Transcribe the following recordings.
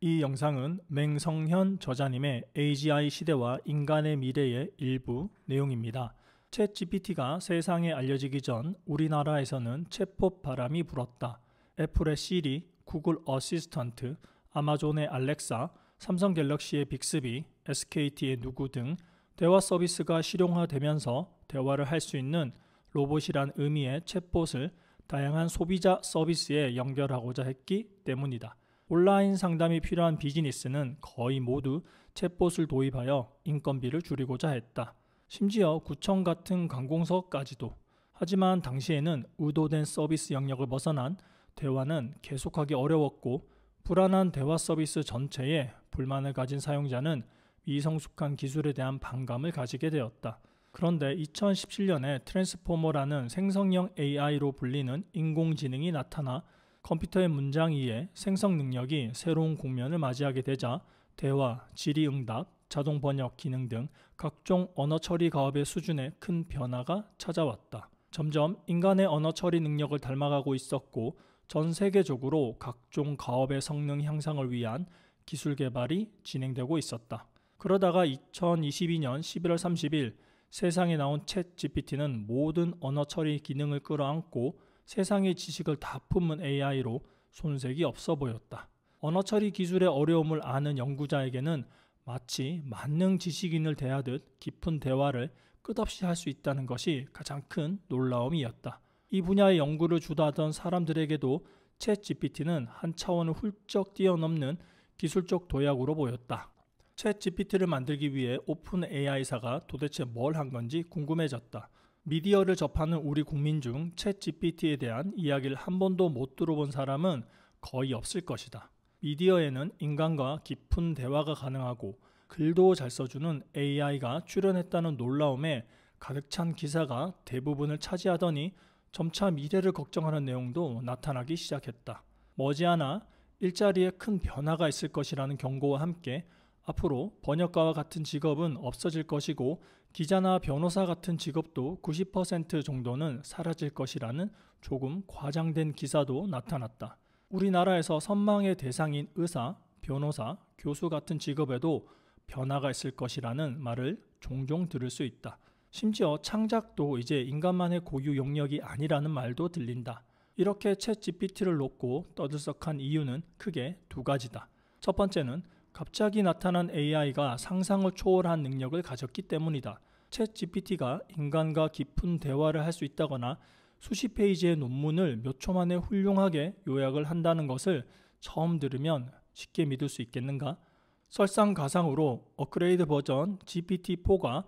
이 영상은 맹성현 저자님의 AGI 시대와 인간의 미래의 일부 내용입니다. 챗 GPT가 세상에 알려지기 전 우리나라에서는 챗봇 바람이 불었다. 애플의 시리, 구글 어시스턴트, 아마존의 알렉사, 삼성 갤럭시의 빅스비, SKT의 누구 등 대화 서비스가 실용화되면서 대화를 할 수 있는 로봇이란 의미의 챗봇을 다양한 소비자 서비스에 연결하고자 했기 때문이다. 온라인 상담이 필요한 비즈니스는 거의 모두 챗봇을 도입하여 인건비를 줄이고자 했다. 심지어 구청 같은 관공서까지도. 하지만 당시에는 의도된 서비스 영역을 벗어난 대화는 계속하기 어려웠고 불안한 대화 서비스 전체에 불만을 가진 사용자는 미성숙한 기술에 대한 반감을 가지게 되었다. 그런데 2017년에 트랜스포머라는 생성형 AI로 불리는 인공지능이 나타나 컴퓨터의 문장 이해, 생성 능력이 새로운 국면을 맞이하게 되자 대화, 질의응답, 자동 번역 기능 등 각종 언어 처리 가업의 수준에 큰 변화가 찾아왔다. 점점 인간의 언어 처리 능력을 닮아가고 있었고 전 세계적으로 각종 가업의 성능 향상을 위한 기술 개발이 진행되고 있었다. 그러다가 2022년 11월 30일 세상에 나온 챗 GPT는 모든 언어 처리 기능을 끌어안고 세상의 지식을 다 품은 AI로 손색이 없어 보였다. 언어 처리 기술의 어려움을 아는 연구자에게는 마치 만능 지식인을 대하듯 깊은 대화를 끝없이 할 수 있다는 것이 가장 큰 놀라움이었다. 이 분야의 연구를 주도하던 사람들에게도 챗 GPT는 한 차원을 훌쩍 뛰어넘는 기술적 도약으로 보였다. 챗 GPT를 만들기 위해 오픈 AI사가 도대체 뭘 한 건지 궁금해졌다. 미디어를 접하는 우리 국민 중 챗 GPT에 대한 이야기를 한 번도 못 들어본 사람은 거의 없을 것이다. 미디어에는 인간과 깊은 대화가 가능하고 글도 잘 써주는 AI가 출연했다는 놀라움에 가득 찬 기사가 대부분을 차지하더니 점차 미래를 걱정하는 내용도 나타나기 시작했다. 머지않아 일자리에 큰 변화가 있을 것이라는 경고와 함께 앞으로 번역가와 같은 직업은 없어질 것이고 기자나 변호사 같은 직업도 90% 정도는 사라질 것이라는 조금 과장된 기사도 나타났다. 우리나라에서 선망의 대상인 의사, 변호사, 교수 같은 직업에도 변화가 있을 것이라는 말을 종종 들을 수 있다. 심지어 창작도 이제 인간만의 고유 영역이 아니라는 말도 들린다. 이렇게 챗 GPT를 놓고 떠들썩한 이유는 크게 두 가지다. 첫 번째는 갑자기 나타난 AI가 상상을 초월한 능력을 가졌기 때문이다. 챗 GPT가 인간과 깊은 대화를 할 수 있다거나 수십 페이지의 논문을 몇 초 만에 훌륭하게 요약을 한다는 것을 처음 들으면 쉽게 믿을 수 있겠는가? 설상가상으로 업그레이드 버전 GPT-4가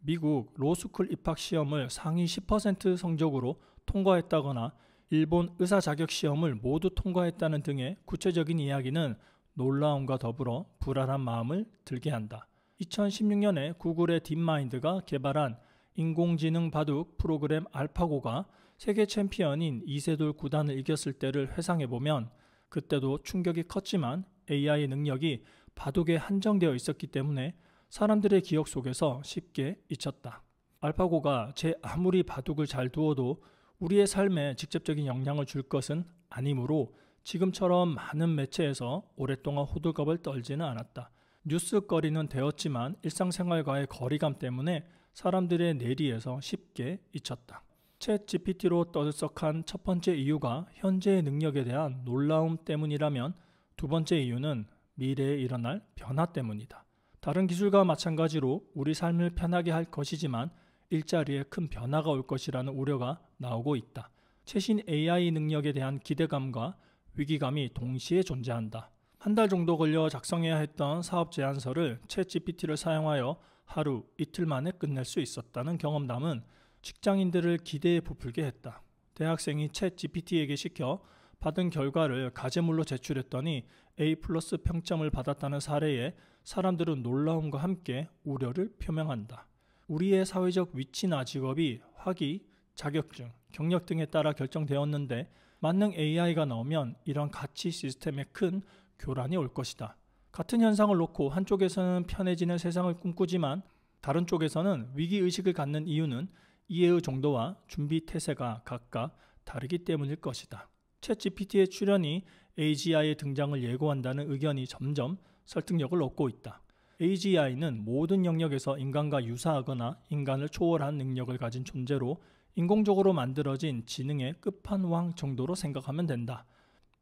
미국 로스쿨 입학 시험을 상위 10% 성적으로 통과했다거나 일본 의사 자격 시험을 모두 통과했다는 등의 구체적인 이야기는 놀라움과 더불어 불안한 마음을 들게 한다. 2016년에 구글의 딥마인드가 개발한 인공지능 바둑 프로그램 알파고가 세계 챔피언인 이세돌 구단을 이겼을 때를 회상해보면 그때도 충격이 컸지만 AI의 능력이 바둑에 한정되어 있었기 때문에 사람들의 기억 속에서 쉽게 잊혔다. 알파고가 제 아무리 바둑을 잘 두어도 우리의 삶에 직접적인 영향을 줄 것은 아니므로 지금처럼 많은 매체에서 오랫동안 호들갑을 떨지는 않았다. 뉴스거리는 되었지만 일상생활과의 거리감 때문에 사람들의 뇌리에서 쉽게 잊혔다. 챗 GPT로 떠들썩한 첫 번째 이유가 현재의 능력에 대한 놀라움 때문이라면 두 번째 이유는 미래에 일어날 변화 때문이다. 다른 기술과 마찬가지로 우리 삶을 편하게 할 것이지만 일자리에 큰 변화가 올 것이라는 우려가 나오고 있다. 최신 AI 능력에 대한 기대감과 위기감이 동시에 존재한다. 한 달 정도 걸려 작성해야 했던 사업 제안서를 챗 GPT를 사용하여 하루, 이틀 만에 끝낼 수 있었다는 경험담은 직장인들을 기대에 부풀게 했다. 대학생이 챗 GPT에게 시켜 받은 결과를 과제물로 제출했더니 A+ 평점을 받았다는 사례에 사람들은 놀라움과 함께 우려를 표명한다. 우리의 사회적 위치나 직업이 학위, 자격증, 경력 등에 따라 결정되었는데 만능 AI가 나오면 이런 가치 시스템에 큰 교란이 올 것이다. 같은 현상을 놓고 한쪽에서는 편해지는 세상을 꿈꾸지만 다른 쪽에서는 위기의식을 갖는 이유는 이해의 정도와 준비 태세가 각각 다르기 때문일 것이다. 챗 GPT의 출현이 AGI의 등장을 예고한다는 의견이 점점 설득력을 얻고 있다. AGI는 모든 영역에서 인간과 유사하거나 인간을 초월한 능력을 가진 존재로 인공적으로 만들어진 지능의 끝판왕 정도로 생각하면 된다.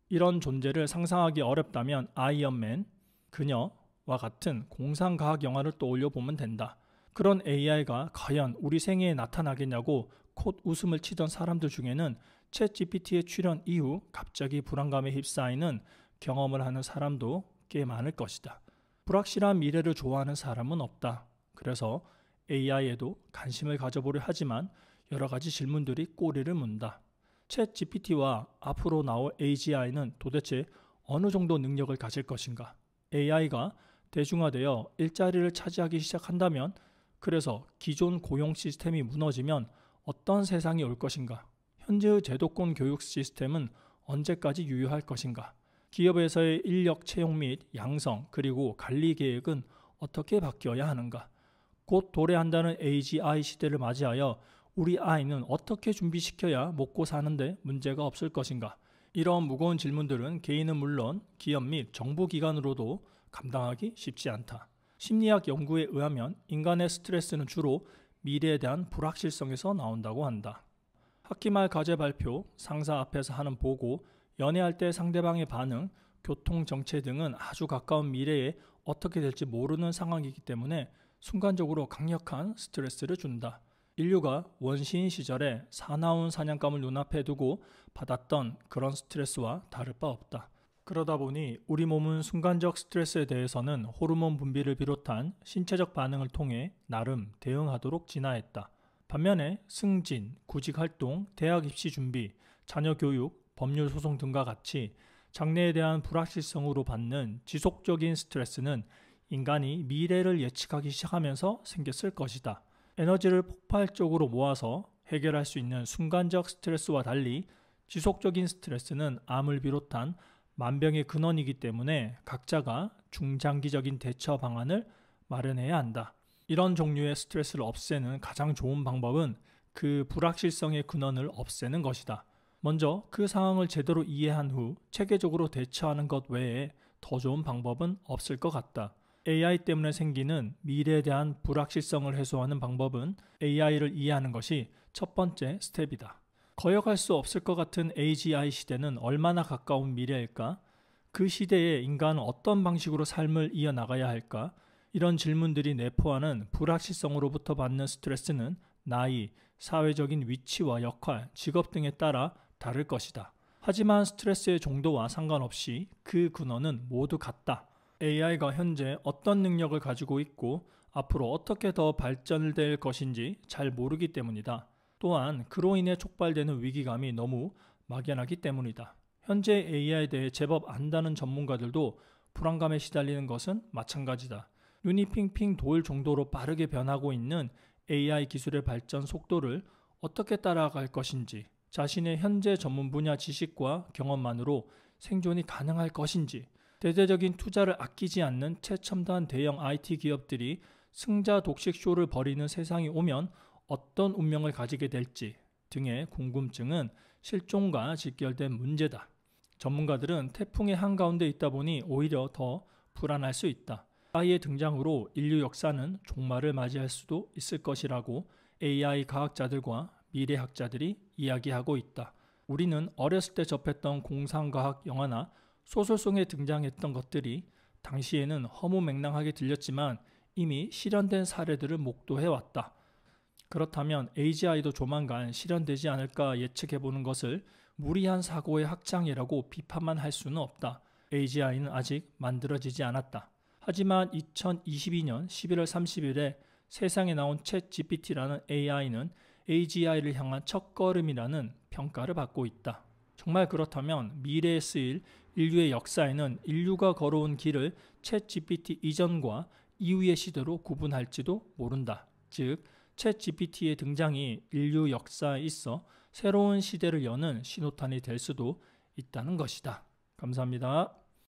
이런 존재를 상상하기 어렵다면 아이언맨, 그녀와 같은 공상과학 영화를 떠올려 보면 된다. 그런 AI가 과연 우리 생애에 나타나겠냐고 콧 웃음을 치던 사람들 중에는 챗 GPT의 출현 이후 갑자기 불안감에 휩싸이는 경험을 하는 사람도 꽤 많을 것이다. 불확실한 미래를 좋아하는 사람은 없다. 그래서 AI에도 관심을 가져보려 하지만 여러 가지 질문들이 꼬리를 문다. 챗 GPT와 앞으로 나올 AGI는 도대체 어느 정도 능력을 가질 것인가? AI가 대중화되어 일자리를 차지하기 시작한다면, 그래서 기존 고용 시스템이 무너지면 어떤 세상이 올 것인가? 현재의 제도권 교육 시스템은 언제까지 유효할 것인가? 기업에서의 인력 채용 및 양성 그리고 관리 계획은 어떻게 바뀌어야 하는가? 곧 도래한다는 AGI 시대를 맞이하여 우리 아이는 어떻게 준비시켜야 먹고 사는데 문제가 없을 것인가? 이런 무거운 질문들은 개인은 물론 기업 및 정부기관으로도 감당하기 쉽지 않다. 심리학 연구에 의하면 인간의 스트레스는 주로 미래에 대한 불확실성에서 나온다고 한다. 학기 말 과제 발표, 상사 앞에서 하는 보고, 연애할 때 상대방의 반응, 교통 정체 등은 아주 가까운 미래에 어떻게 될지 모르는 상황이기 때문에 순간적으로 강력한 스트레스를 준다. 인류가 원시인 시절에 사나운 사냥감을 눈앞에 두고 받았던 그런 스트레스와 다를 바 없다. 그러다 보니 우리 몸은 순간적 스트레스에 대해서는 호르몬 분비를 비롯한 신체적 반응을 통해 나름 대응하도록 진화했다. 반면에 승진, 구직활동, 대학 입시 준비, 자녀 교육, 법률 소송 등과 같이 장래에 대한 불확실성으로 받는 지속적인 스트레스는 인간이 미래를 예측하기 시작하면서 생겼을 것이다. 에너지를 폭발적으로 모아서 해결할 수 있는 순간적 스트레스와 달리 지속적인 스트레스는 암을 비롯한 만병의 근원이기 때문에 각자가 중장기적인 대처 방안을 마련해야 한다. 이런 종류의 스트레스를 없애는 가장 좋은 방법은 그 불확실성의 근원을 없애는 것이다. 먼저 그 상황을 제대로 이해한 후 체계적으로 대처하는 것 외에 더 좋은 방법은 없을 것 같다. AI 때문에 생기는 미래에 대한 불확실성을 해소하는 방법은 AI를 이해하는 것이 첫 번째 스텝이다. 거역할 수 없을 것 같은 AGI 시대는 얼마나 가까운 미래일까? 그 시대에 인간은 어떤 방식으로 삶을 이어나가야 할까? 이런 질문들이 내포하는 불확실성으로부터 받는 스트레스는 나이, 사회적인 위치와 역할, 직업 등에 따라 다를 것이다. 하지만 스트레스의 정도와 상관없이 그 근원은 모두 같다. AI가 현재 어떤 능력을 가지고 있고 앞으로 어떻게 더 발전될 것인지 잘 모르기 때문이다. 또한 그로 인해 촉발되는 위기감이 너무 막연하기 때문이다. 현재 AI에 대해 제법 안다는 전문가들도 불안감에 시달리는 것은 마찬가지다. 눈이 핑핑 돌 정도로 빠르게 변하고 있는 AI 기술의 발전 속도를 어떻게 따라갈 것인지, 자신의 현재 전문 분야 지식과 경험만으로 생존이 가능할 것인지, 대대적인 투자를 아끼지 않는 최첨단 대형 IT 기업들이 승자 독식 쇼를 벌이는 세상이 오면 어떤 운명을 가지게 될지 등의 궁금증은 실존과 직결된 문제다. 전문가들은 태풍의 한가운데 있다 보니 오히려 더 불안할 수 있다. AI의 등장으로 인류 역사는 종말을 맞이할 수도 있을 것이라고 AI 과학자들과 미래학자들이 이야기하고 있다. 우리는 어렸을 때 접했던 공상과학 영화나 소설 속에 등장했던 것들이 당시에는 허무맹랑하게 들렸지만 이미 실현된 사례들을 목도해왔다. 그렇다면 AGI도 조만간 실현되지 않을까 예측해보는 것을 무리한 사고의 확장이라고 비판만 할 수는 없다. AGI는 아직 만들어지지 않았다. 하지만 2022년 11월 30일에 세상에 나온 챗 GPT라는 AI는 AGI를 향한 첫걸음이라는 평가를 받고 있다. 정말 그렇다면 미래에 쓰일 인류의 역사에는 인류가 걸어온 길을 챗 GPT 이전과 이후의 시대로 구분할지도 모른다. 즉, 챗 GPT의 등장이 인류 역사에 있어 새로운 시대를 여는 신호탄이 될 수도 있다는 것이다. 감사합니다.